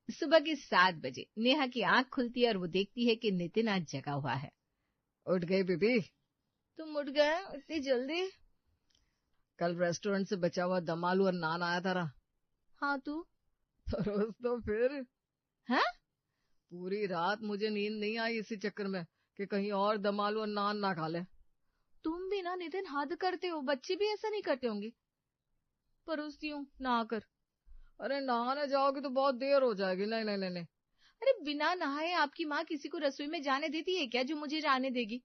सुबह के 7 बजे नेहा की आंख खुलती है और वो देखती है कि नितिन आज जगा हुआ है। उठ गई बीबी? तुम उठ गए इतनी जल्दी? कल रेस्टोरेंट से बचा हुआ दम आलू और नान आया था ना। हाँ तू परोस तो फिर। है? पूरी रात मुझे नींद नहीं आई इसी चक्कर में कि कहीं और दम आलू और नान ना खा ले। तुम भी ना नितिन हद करते हो, बच्चे भी ऐसा नहीं करते होंगे। परोसती हूँ ना कर। अरे नहाने जाओगी तो बहुत देर हो जाएगी। नहीं नहीं नहीं नहीं। अरे बिना नहाए आपकी माँ किसी को रसोई में जाने देती है क्या जो मुझे जाने देगी?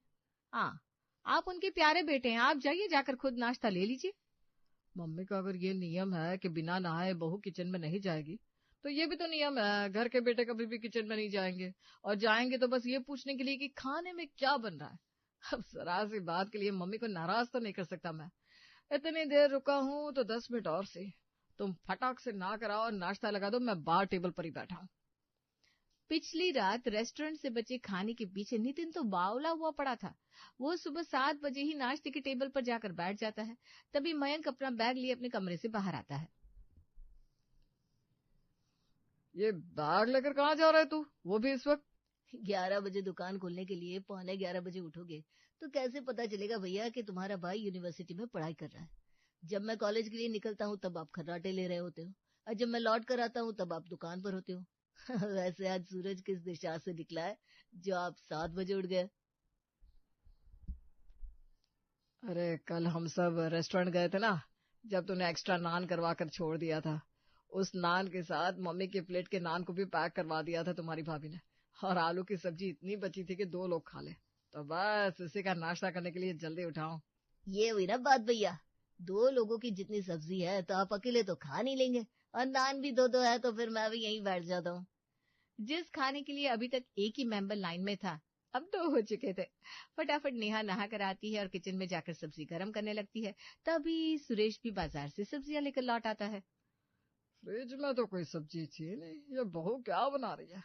हाँ, आप उनके प्यारे बेटे हैं, आप जाइए जाकर खुद नाश्ता ले लीजिए। मम्मी का अगर ये नियम है कि बिना नहाए बहू किचन में नहीं जाएगी, तो ये भी तो नियम है घर के बेटे कभी भी किचन में नहीं जाएंगे। और जाएंगे तो बस ये पूछने के लिए कि खाने में क्या बन रहा है। अब जरा सी बात के लिए मम्मी को नाराज तो नहीं कर सकता मैं। इतनी देर रुका हूं तो 10 मिनट और सी। तुम फटाक से ना कराओ और नाश्ता लगा दो, मैं बाहर टेबल पर ही बैठा हूं। पिछली रात रेस्टोरेंट से बचे खाने के पीछे नितिन तो बावला हुआ पड़ा था। वो सुबह 7 बजे ही नाश्ते के टेबल पर जाकर बैठ जाता है। तभी मयंक अपना बैग लिए अपने कमरे से बाहर आता है। ये बैग लेकर कहाँ जा रहा है तू, वो भी इस वक्त? 11 बजे दुकान खोलने के लिए 11:15 उठोगे तो कैसे पता चलेगा भैया कि तुम्हारा भाई यूनिवर्सिटी में पढ़ाई कर रहा है। जब मैं कॉलेज के लिए निकलता हूँ तब आप खर्राटे ले रहे होते हो, और जब मैं लौट कर आता हूँ तब आप दुकान पर होते हो। वैसे आज सूरज किस दिशा से निकला है जो आप 7 बजे उठ गए? अरे कल हम सब रेस्टोरेंट गए थे ना, जब तूने एक्स्ट्रा नान करवा कर छोड़ दिया था। उस नान के साथ मम्मी की प्लेट के नान को भी पैक करवा दिया था तुम्हारी भाभी ने। और आलू की सब्जी इतनी बची थी कि 2 लोग खा ले। तो बस उसी का नाश्ता करने के लिए जल्दी उठाऊं। ये हुई ना बात भैया, 2 लोगों की जितनी सब्जी है तो आप अकेले तो खा नहीं लेंगे, और नान भी 2-2 है तो फिर मैं भी यहीं बैठ जाता हूँ। जिस खाने के लिए अभी तक एक ही मेंबर लाइन में था, अब 2 हो चुके थे। फटाफट नेहा नहा कर आती है और किचन में जाकर सब्जी गर्म करने लगती है। तभी सुरेश भी बाजार से सब्जियां लेकर लौट आता है। फ्रिज में तो कोई सब्जी थी नहीं, ये बहू क्या बना रही है?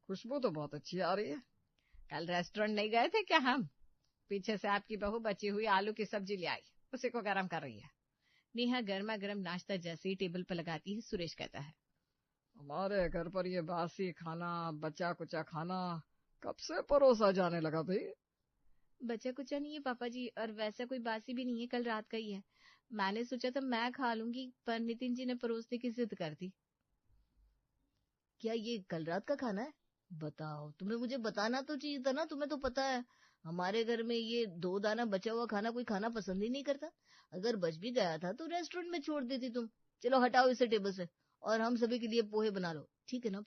खुशबू तो बहुत अच्छी आ रही है। कल रेस्टोरेंट नहीं गए थे क्या हम? पीछे से आपकी बहू बची हुई आलू की सब्जी ले आई, उसी को गर्म कर रही है। नेहा गर्मा गर्म नाश्ता जैसे ही टेबल पर लगाती है, सुरेश कहता है, हमारे घर पर ये बासी खाना, बचा कुचा खाना कब से परोसा जाने लगा भाई? बचा कुचा नहीं है पापा जी, और वैसा कोई बासी भी नहीं है, कल रात का ही है। मैंने सोचा था मैं खा लूंगी, पर नितिन जी ने परोसने की जिद कर दी। क्या ये कल रात का खाना है? बताओ, तुम्हें मुझे बताना तो चाहिए था ना, तुम्हें तो पता है हमारे घर में ये 2 दाना बचा हुआ खाना कोई खाना पसंद ही नहीं करता। अगर बच भी गया था तो रेस्टोरेंट में छोड़ देती तुम। चलो हटाओ इसे टेबल से, और हम सभी के लिए पोहे बना लो, ठीक है ना?